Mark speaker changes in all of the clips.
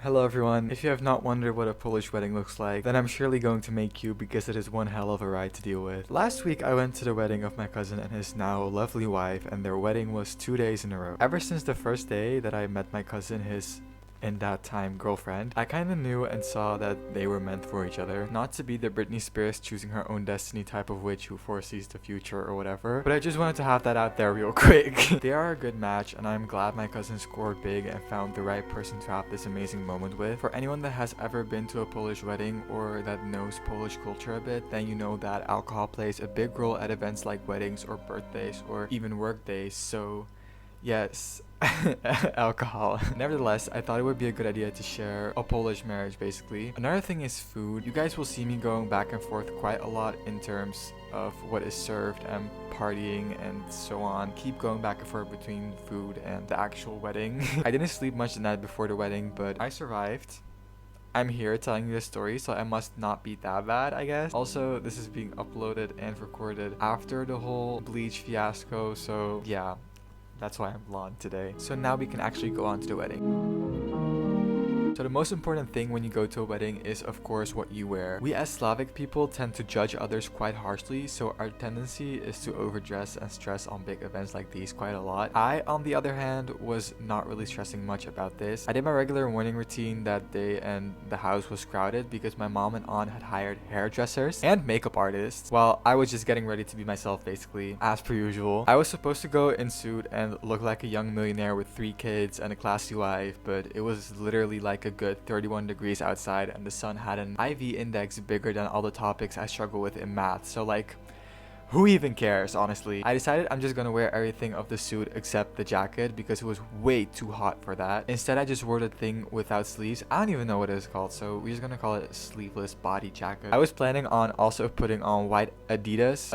Speaker 1: Hello everyone. If you have not wondered what a Polish wedding looks like, then I'm surely going to make you because it is one hell of a ride to deal with. Last week I went to the wedding of my cousin and his now lovely wife, and their wedding was 2 days in a row. Ever since the first day that I met my cousin, his in that time girlfriend, I kinda knew and saw that they were meant for each other. Not to be the Britney Spears choosing her own destiny type of witch who foresees the future or whatever, but I just wanted to have that out there real quick. They are a good match, and I'm glad my cousin scored big and found the right person to have this amazing moment with. For anyone that has ever been to a Polish wedding or that knows Polish culture a bit, then you know that alcohol plays a big role at events like weddings or birthdays or even work days, so yes, alcohol. Nevertheless, I thought it would be a good idea to share a Polish marriage basically. Another thing is food. You guys will see me going back and forth quite a lot in terms of what is served and partying and so on. Keep going back and forth between food and the actual wedding. I didn't sleep much the night before the wedding, but I survived. I'm here telling you this story, so I must not be that bad, I guess. Also, this is being uploaded and recorded after the whole bleach fiasco, so yeah. That's why I'm blonde today. So now we can actually go on to the wedding. So the most important thing when you go to a wedding is of course what you wear. We as Slavic people tend to judge others quite harshly, so our tendency is to overdress and stress on big events like these quite a lot. I, on the other hand, was not really stressing much about this. I did my regular morning routine that day and the house was crowded because my mom and aunt had hired hairdressers and makeup artists while I was just getting ready to be myself basically, as per usual. I was supposed to go in suit and look like a young millionaire with 3 kids and a classy wife, but it was literally like a good 31 degrees outside and the sun had an IV index bigger than all the topics I struggle with in math, so like, who even cares, honestly? I decided I'm just gonna wear everything of the suit except the jacket because it was way too hot for that. Instead, I just wore the thing without sleeves. I don't even know what it is called, so we're just gonna call it a sleeveless body jacket. I was planning on also putting on white Adidas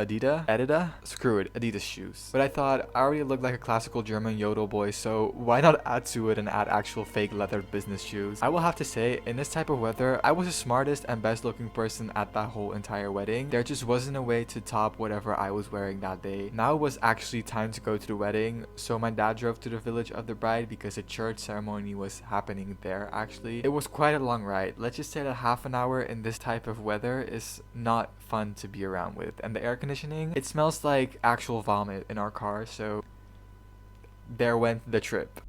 Speaker 1: shoes. But I thought I already looked like a classical German yodel boy, so why not add to it and add actual fake leather business shoes? I will have to say, in this type of weather, I was the smartest and best looking person at that whole entire wedding. There just wasn't a way to top whatever I was wearing that day. Now it was actually time to go to the wedding, so my dad drove to the village of the bride because the church ceremony was happening there actually. It was quite a long ride. Let's just say that half an hour in this type of weather is not fun to be around with, and the air conditioning, it smells like actual vomit in our car, so there went the trip.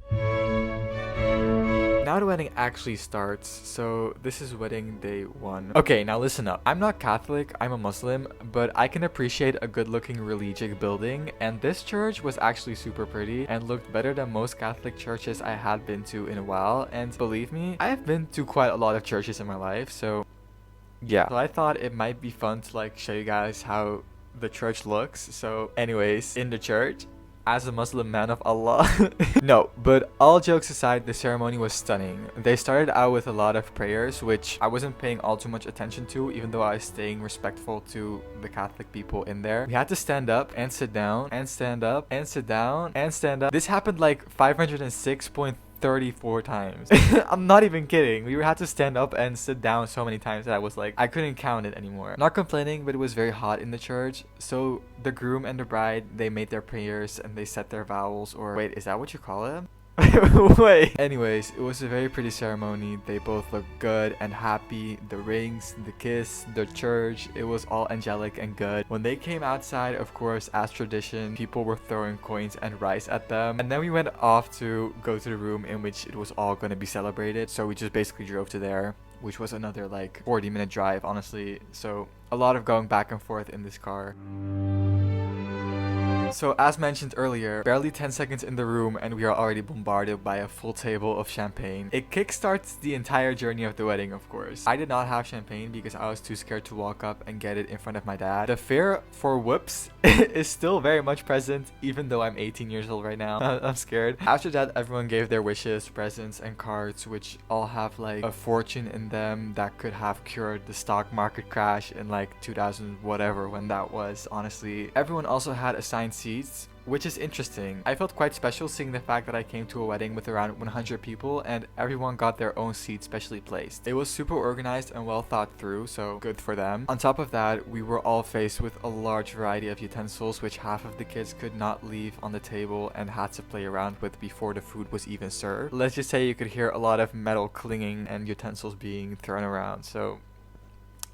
Speaker 1: Now the wedding actually starts, so this is wedding day 1. Okay, now listen up. I'm not Catholic, I'm a Muslim, but I can appreciate a good looking religious building, and this church was actually super pretty and looked better than most Catholic churches I had been to in a while, and believe me, I have been to quite a lot of churches in my life, so yeah. So I thought it might be fun to like show you guys how the church looks. So anyways, in the church, as a Muslim man of Allah. No, but all jokes aside, the ceremony was stunning. They started out with a lot of prayers, which I wasn't paying all too much attention to, even though I was staying respectful to the Catholic people in there. We had to stand up and sit down and stand up and sit down and stand up. This happened like 506.34 times. I'm not even kidding. We had to stand up and sit down so many times that I was like, I couldn't count it anymore. Not complaining, but it was very hot in the church. So the groom and the bride, they made their prayers and they said their vows, or wait, is that what you call it? Wait. Anyways, it was a very pretty ceremony. They both looked good and happy. The rings, the kiss, the church, it was all angelic and good. When they came outside, of course, as tradition, people were throwing coins and rice at them. And then we went off to go to the room in which it was all going to be celebrated. So we just basically drove to there, which was another like 40-minute drive, honestly. So a lot of going back and forth in this car. So as mentioned earlier, barely 10 seconds in the room and we are already bombarded by a full table of champagne. It kickstarts the entire journey of the wedding, of course. I did not have champagne because I was too scared to walk up and get it in front of my dad. The fear for whoops is still very much present, even though I'm 18 years old right now. I'm scared. After that, everyone gave their wishes, presents, and cards, which all have like a fortune in them that could have cured the stock market crash in like 2000 whatever when that was, honestly. Everyone also had assigned seats, which is interesting. I felt quite special seeing the fact that I came to a wedding with around 100 people and everyone got their own seat specially placed. It was super organized and well thought through, so good for them. On top of that, we were all faced with a large variety of utensils which half of the kids could not leave on the table and had to play around with before the food was even served. Let's just say you could hear a lot of metal clinging and utensils being thrown around, so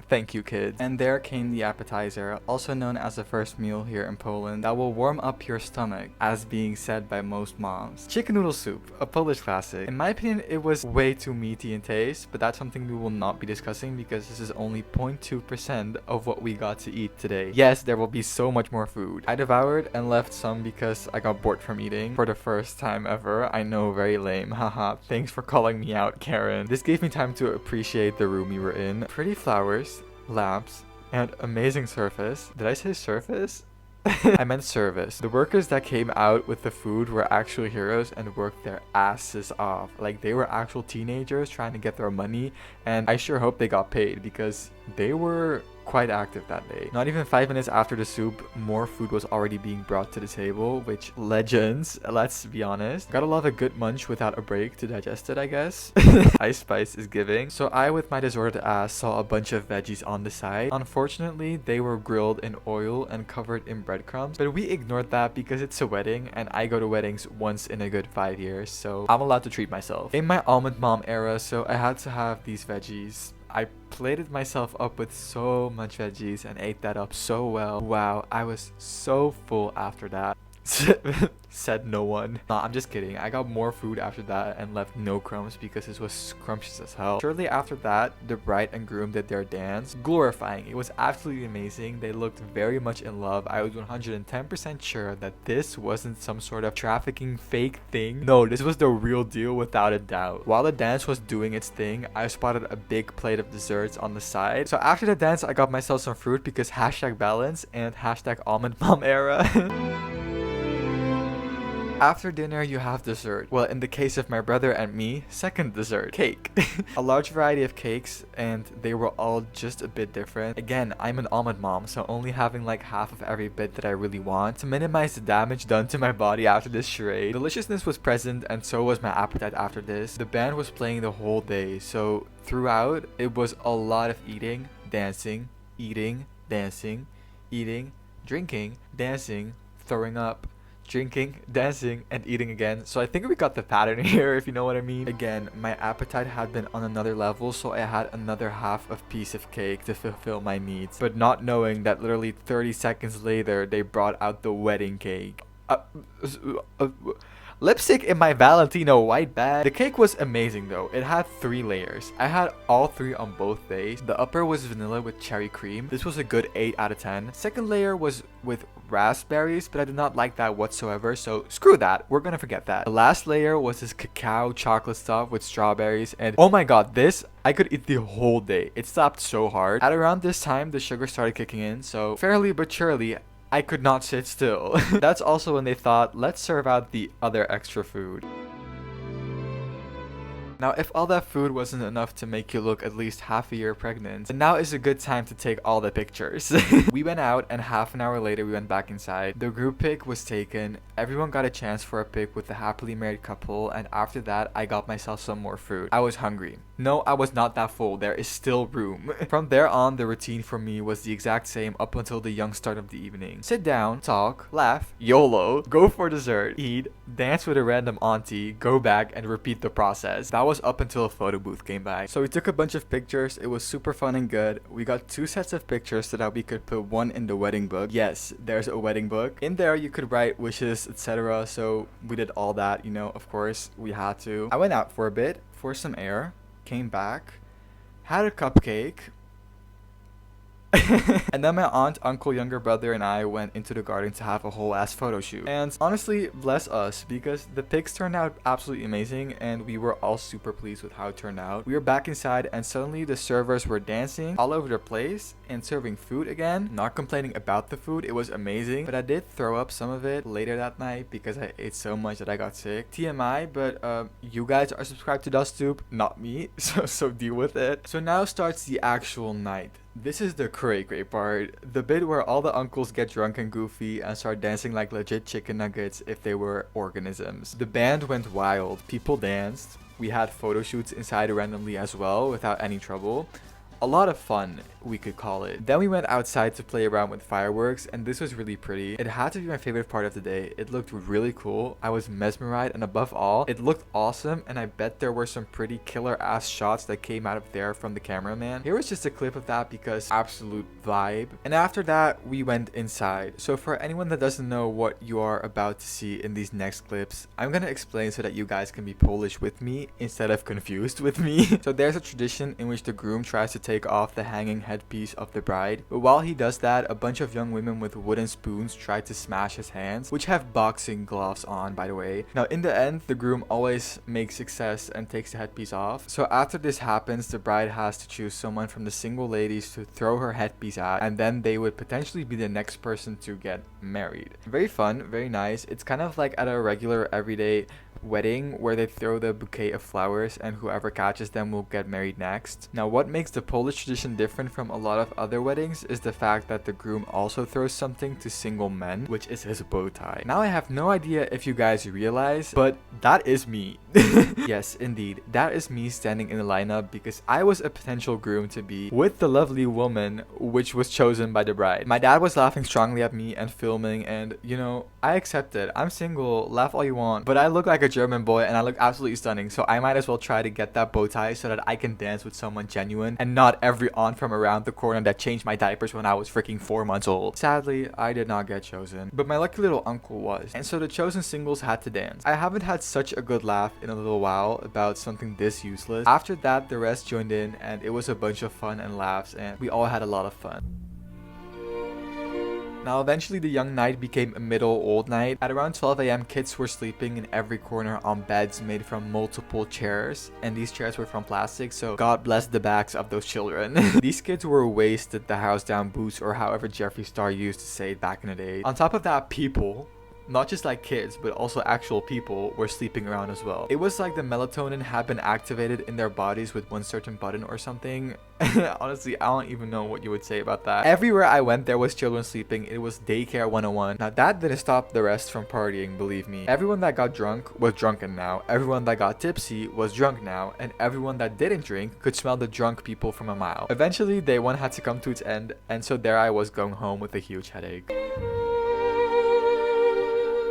Speaker 1: thank you, kids. And there came the appetizer, also known as the first meal here in Poland, that will warm up your stomach, as being said by most moms. Chicken noodle soup, a Polish classic. In my opinion, it was way too meaty in taste, but that's something we will not be discussing because this is only 0.2% of what we got to eat today. Yes, there will be so much more food. I devoured and left some because I got bored from eating for the first time ever. I know, very lame, haha. Thanks for calling me out, Karen. This gave me time to appreciate the room we were in. Pretty flowers, lamps, and amazing surface. Did I say surface? I meant service. The workers that came out with the food were actual heroes and worked their asses off. Like, they were actual teenagers trying to get their money, and I sure hope they got paid because they were quite active that day. Not even 5 minutes after the soup, more food was already being brought to the table, which legends, let's be honest. Gotta love a good munch without a break to digest it, I guess. Ice Spice is giving. So I, with my disordered ass, saw a bunch of veggies on the side. Unfortunately, they were grilled in oil and covered in breadcrumbs, but we ignored that because it's a wedding and I go to weddings once in a good 5 years, so I'm allowed to treat myself. In my almond mom era, so I had to have these veggies. I plated myself up with so much veggies and ate that up so well. Wow, I was so full after that. Said no one. Nah, I'm just kidding. I got more food after that and left no crumbs because this was scrumptious as hell. Shortly after that, the bride and groom did their dance. Glorifying. It was absolutely amazing. They looked very much in love. I was 110% sure that this wasn't some sort of trafficking fake thing. No, this was the real deal without a doubt. While the dance was doing its thing, I spotted a big plate of desserts on the side. So after the dance, I got myself some fruit because #balance and #almond mom era. After dinner, you have dessert. Well, in the case of my brother and me, second dessert, cake. A large variety of cakes, and they were all just a bit different. Again, I'm an almond mom, so only having like half of every bit that I really want to minimize the damage done to my body after this charade. Deliciousness was present, and so was my appetite after this. The band was playing the whole day, so throughout, it was a lot of eating, dancing, dancing, eating, drinking, dancing, throwing up, drinking, dancing, and eating again. So I think we got the pattern here, if you know what I mean. Again, my appetite had been on another level, so I had another half of piece of cake to fulfill my needs, but not knowing that literally 30 seconds later they brought out the wedding cake. Lipstick in my Valentino white bag. The cake was amazing though. It had 3 layers. I had all 3 on both days. The upper was vanilla with cherry cream. This was a good 8 out of 10. Second layer was with raspberries, but I did not like that whatsoever, so screw that. We're gonna forget that. The last layer was this cacao chocolate stuff with strawberries, and oh my god, this I could eat the whole day. It slapped so hard. At around this time, the sugar started kicking in, so fairly but surely I could not sit still. That's also when they thought, let's serve out the other extra food. Now, if all that food wasn't enough to make you look at least half a year pregnant, then now is a good time to take all the pictures. We went out, and half an hour later we went back inside. The group pic was taken. Everyone got a chance for a pic with the happily married couple, and after that I got myself some more fruit. I was hungry. No, I was not that full. There is still room. From there on, the routine for me was the exact same up until the young start of the evening. Sit down, talk, laugh, YOLO, go for dessert, eat, dance with a random auntie, go back, and repeat the process. That was up until a photo booth came by. So we took a bunch of pictures. It was super fun and good. We got 2 sets of pictures so that we could put one in the wedding book. Yes, there's a wedding book. In there, you could write wishes, etc. So we did all that, you know, of course, we had to. I went out for a bit, for some air, came back, had a cupcake, and then my aunt, uncle, younger brother, and I went into the garden to have a whole ass photo shoot. And honestly, bless us, because the pics turned out absolutely amazing and we were all super pleased with how it turned out. We were back inside and suddenly the servers were dancing all over the place and serving food again. Not complaining about the food, it was amazing, but I did throw up some of it later that night because I ate so much that I got sick. TMI, but you guys are subscribed to DustTube, not me, so deal with it. So now starts the actual night. This is the great part. The bit where all the uncles get drunk and goofy and start dancing like legit chicken nuggets if they were organisms. The band went wild. People danced. We had photo shoots inside randomly as well without any trouble. A lot of fun, we could call it. Then we went outside to play around with fireworks, and this was really pretty. It had to be my favorite part of the day. It looked really cool. I was mesmerized, and above all, it looked awesome, and I bet there were some pretty killer ass shots that came out of there from the cameraman. Here was just a clip of that because absolute vibe. And after that, we went inside. So for anyone that doesn't know what you are about to see in these next clips, I'm gonna explain so that you guys can be Polish with me instead of confused with me. So there's a tradition in which the groom tries to take off the hanging headpiece of the bride, but while he does that, a bunch of young women with wooden spoons try to smash his hands, which have boxing gloves on, by the way. Now in the end, the groom always makes success and takes the headpiece off. So after this happens, the bride has to choose someone from the single ladies to throw her headpiece at, and then they would potentially be the next person to get married. Very fun, very nice. It's kind of like at a regular everyday wedding where they throw the bouquet of flowers and whoever catches them will get married next. Now what makes the Polish tradition different from a lot of other weddings is the fact that the groom also throws something to single men, which is his bow tie. Now I have no idea if you guys realize, but that is me. Yes, indeed, that is me standing in the lineup because I was a potential groom to be with the lovely woman which was chosen by the bride. My dad was laughing strongly at me and filming, and you know, I accepted. I'm single, laugh all you want, but I look like a German boy and I look absolutely stunning, so I might as well try to get that bow tie so that I can dance with someone genuine and not every aunt from around the corner that changed my diapers when I was freaking 4 months old. Sadly, I did not get chosen, but my lucky little uncle was, and so the chosen singles had to dance. I haven't had such a good laugh in a little while about something this useless. After that, the rest joined in and it was a bunch of fun and laughs, and we all had a lot of fun. Now eventually the young night became a middle old night. At around 12 a.m. kids were sleeping in every corner on beds made from multiple chairs, and these chairs were from plastic, so God bless the backs of those children. These kids were wasted the house down boots, or however Jeffree Star used to say it back in the day. On top of that, people, not just like kids, but also actual people, were sleeping around as well. It was like the melatonin had been activated in their bodies with one certain button or something. Honestly, I don't even know what you would say about that. Everywhere I went, there was children sleeping. It was daycare 101. Now that didn't stop the rest from partying, believe me. Everyone that got drunk was drunken now. Everyone that got tipsy was drunk now. And everyone that didn't drink could smell the drunk people from a mile. Eventually, day one had to come to its end. And so there I was going home with a huge headache.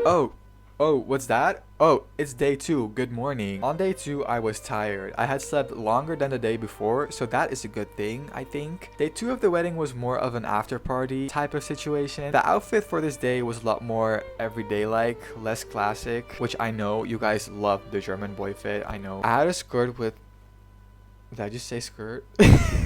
Speaker 1: Oh, what's that? Oh, it's day 2. Good morning. On day 2, I was tired. I had slept longer than the day before, so that is a good thing, I think. Day 2 of the wedding was more of an after party type of situation. The outfit for this day was a lot more everyday-like, less classic, which I know you guys love the German boy fit, I know. I had a skirt with... Did I just say skirt?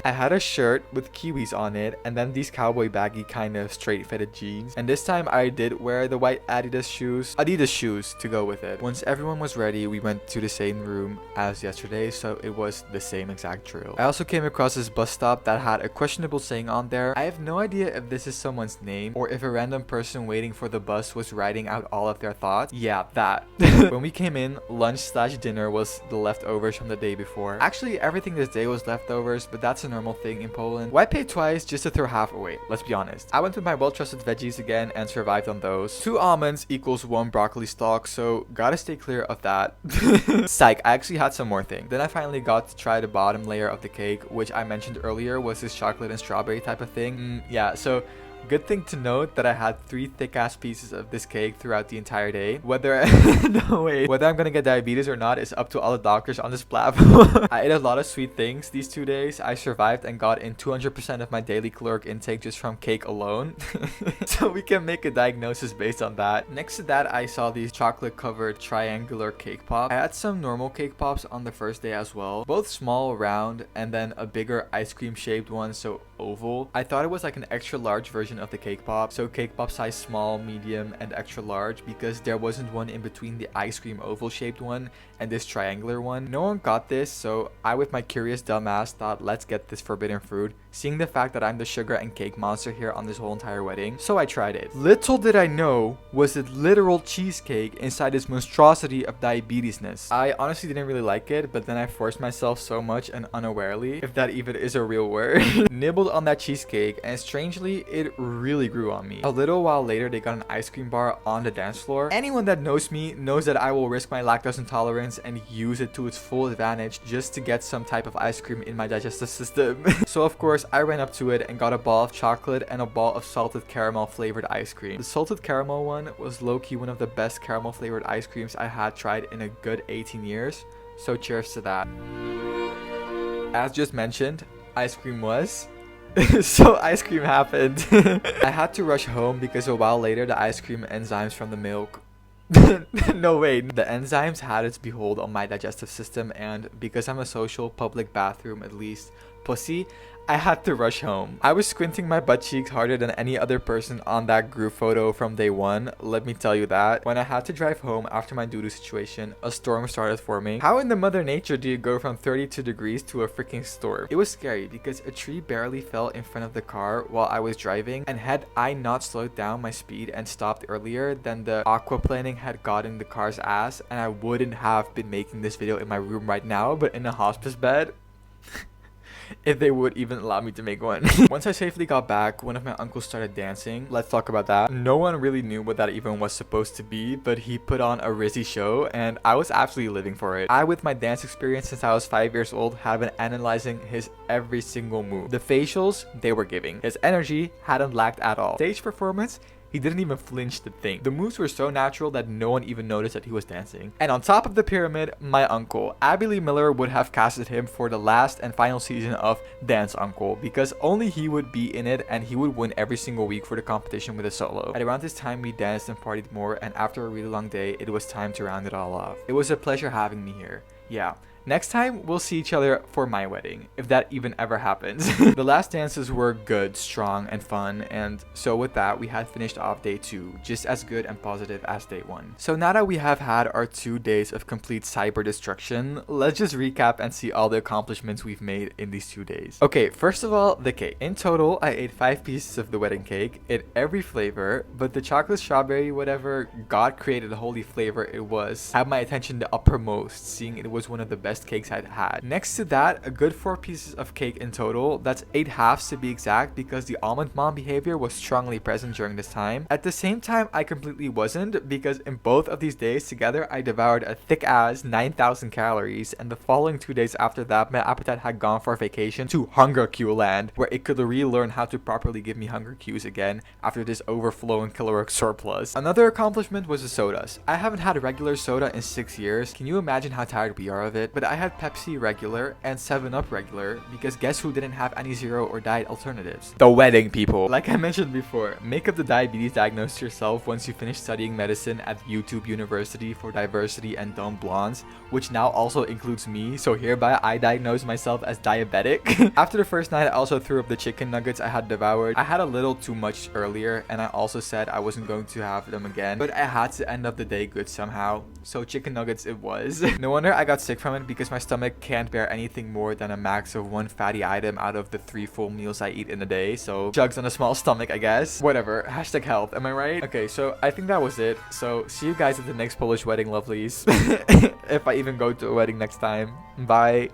Speaker 1: I had a shirt with kiwis on it, and then these cowboy baggy kind of straight fitted jeans. And this time I did wear the white Adidas shoes to go with it. Once everyone was ready, we went to the same room as yesterday, so it was the same exact drill. I also came across this bus stop that had a questionable saying on there. I have no idea if this is someone's name or if a random person waiting for the bus was writing out all of their thoughts. Yeah, that. When we came in, lunch/dinner was the leftovers from the day before. Actually, everything this day was leftovers, but that's a normal thing in Poland. Why pay twice just to throw half away? Let's be honest. I went with my well-trusted veggies again and survived on those. 2 almonds equals 1 broccoli stalk, so gotta stay clear of that. Psych, I actually had some more things. Then I finally got to try the bottom layer of the cake, which I mentioned earlier was this chocolate and strawberry type of thing. Yeah, so good thing to note that I had 3 thick-ass pieces of this cake throughout the entire day. Whether whether I'm gonna get diabetes or not is up to all the doctors on this platform. I ate a lot of sweet things these 2 days. I survived and got in 200% of my daily caloric intake just from cake alone. So we can make a diagnosis based on that. Next to that, I saw these chocolate-covered triangular cake pops. I had some normal cake pops on the first day as well. Both small, round, and then a bigger ice cream shaped one, so oval. I thought it was like an extra large version version of the cake pop. So cake pop size small, medium, and extra large, because there wasn't one in between the ice cream oval shaped one and this triangular one. No one got this, so I, with my curious dumbass, thought let's get this forbidden fruit, seeing the fact that I'm the sugar and cake monster here on this whole entire wedding. So I tried it. Little did I know was it literal cheesecake inside this monstrosity of diabetesness. I honestly didn't really like it, but then I forced myself so much and unawarely, if that even is a real word, nibbled on that cheesecake, and strangely it really grew on me. A little while later they got an ice cream bar on the dance floor. Anyone that knows me knows that I will risk my lactose intolerance and use it to its full advantage just to get some type of ice cream in my digestive system. So of course I ran up to it and got a ball of chocolate and a ball of salted caramel flavored ice cream. The salted caramel one was low-key one of the best caramel flavored ice creams I had tried in a good 18 years. So cheers to that. As just mentioned, ice cream was so ice cream happened. I had to rush home because a while later the ice cream enzymes from the milk no way, the enzymes had its behold on my digestive system, and because I'm a social public bathroom at least pussy, I had to rush home. I was squinting my butt cheeks harder than any other person on that group photo from day one, let me tell you that. When I had to drive home after my doo-doo situation, a storm started for me. How in the mother nature do you go from 32 degrees to a freaking storm? It was scary because a tree barely fell in front of the car while I was driving, and had I not slowed down my speed and stopped earlier, then the aquaplaning had gotten the car's ass and I wouldn't have been making this video in my room right now, but in a hospice bed. If they would even allow me to make one. Once I safely got back, one of my uncles started dancing. Let's talk about that. No one really knew what that even was supposed to be, but he put on a Rizzy show and I was absolutely living for it. I, with my dance experience since I was 5 years old, had been analyzing his every single move. The facials, they were giving. His energy hadn't lacked at all. Stage performance, he didn't even flinch to think. The moves were so natural that no one even noticed that he was dancing. And on top of the pyramid, my uncle. Abby Lee Miller would have casted him for the last and final season of Dance Uncle, because only he would be in it and he would win every single week for the competition with a solo. At around this time we danced and partied more, and after a really long day it was time to round it all off. It was a pleasure having me here. Yeah. Next time, we'll see each other for my wedding, if that even ever happens. The last dances were good, strong, and fun, and so with that, we had finished off day 2, just as good and positive as day 1. So now that we have had our 2 days of complete cyber destruction, let's just recap and see all the accomplishments we've made in these 2 days. Okay, first of all, the cake. In total, I ate 5 pieces of the wedding cake, ate every flavor, but the chocolate strawberry, whatever God created a holy flavor it was, had my attention the uppermost, seeing it was one of the best cakes I'd had. Next to that, a good 4 pieces of cake in total. That's 8 halves to be exact, because the almond mom behavior was strongly present during this time. At the same time, I completely wasn't, because in both of these days together, I devoured a thick ass 9,000 calories, and the following 2 days after that, my appetite had gone for vacation to Hunger Cue land, where it could relearn how to properly give me hunger cues again after this overflowing caloric surplus. Another accomplishment was the sodas. I haven't had a regular soda in 6 years. Can you imagine how tired we are of it? But I had Pepsi regular and 7-Up regular, because guess who didn't have any zero or diet alternatives? The wedding people. Like I mentioned before, make up the diabetes diagnosis yourself once you finish studying medicine at YouTube University for Diversity and Dumb Blondes, which now also includes me, so hereby I diagnose myself as diabetic. After the first night, I also threw up the chicken nuggets I had devoured. I had a little too much earlier, and I also said I wasn't going to have them again, but I had to end up the day good somehow, so chicken nuggets it was. No wonder I got sick from it, because my stomach can't bear anything more than a max of 1 fatty item out of the 3 full meals I eat in a day, so jugs on a small stomach, I guess. Whatever, hashtag health, am I right? Okay, so I think that was it. So see you guys at the next Polish wedding, lovelies. If I even go to a wedding next time. Bye.